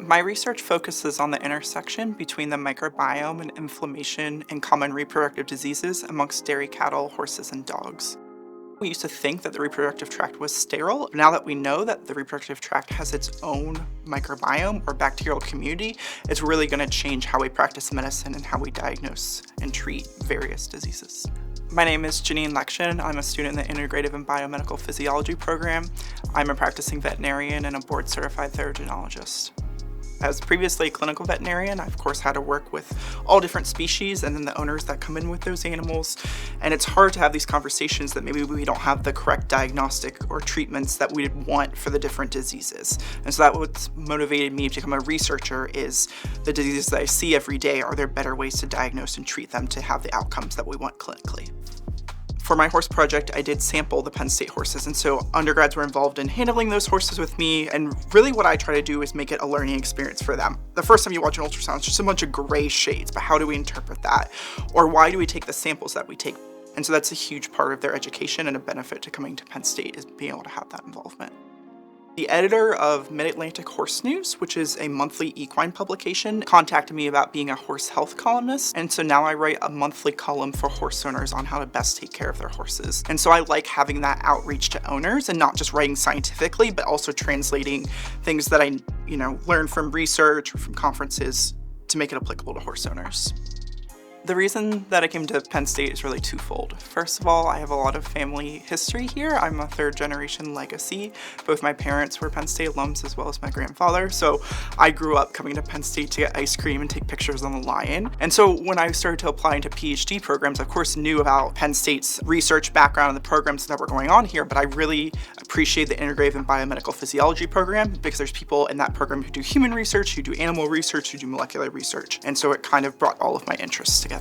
My research focuses on the intersection between the microbiome and inflammation and common reproductive diseases amongst dairy cattle, horses, and dogs. We used to think that the reproductive tract was sterile. Now that we know that the reproductive tract has its own microbiome or bacterial community, it's really going to change how we practice medicine and how we diagnose and treat various diseases. My name is Jennine Lection. I'm a student in the Integrative and Biomedical Physiology program. I'm a practicing veterinarian and a board-certified theriogenologist. As previously a clinical veterinarian, I of course had to work with all different species and then the owners that come in with those animals. And it's hard to have these conversations that maybe we don't have the correct diagnostic or treatments that we want for the different diseases. And so that's what's motivated me to become a researcher is the diseases that I see every day, are there better ways to diagnose and treat them to have the outcomes that we want clinically? For my horse project, I did sample the Penn State horses, and so undergrads were involved in handling those horses with me, and really what I try to do is make it a learning experience for them. The first time you watch an ultrasound, it's just a bunch of gray shades, but how do we interpret that? Or why do we take the samples that we take? And so that's a huge part of their education, and a benefit to coming to Penn State is being able to have that involvement. The editor of Mid-Atlantic Horse News, which is a monthly equine publication, contacted me about being a horse health columnist. And so now I write a monthly column for horse owners on how to best take care of their horses. And so I like having that outreach to owners and not just writing scientifically, but also translating things that I, learned from research or from conferences to make it applicable to horse owners. The reason that I came to Penn State is really twofold. First of all, I have a lot of family history here. I'm a third generation legacy. Both my parents were Penn State alums as well as my grandfather. So I grew up coming to Penn State to get ice cream and take pictures on the lion. And so when I started to apply into PhD programs, I of course knew about Penn State's research background and the programs that were going on here, but I really appreciate the Integrative and Biomedical Physiology program because there's people in that program who do human research, who do animal research, who do molecular research. And so it kind of brought all of my interests together.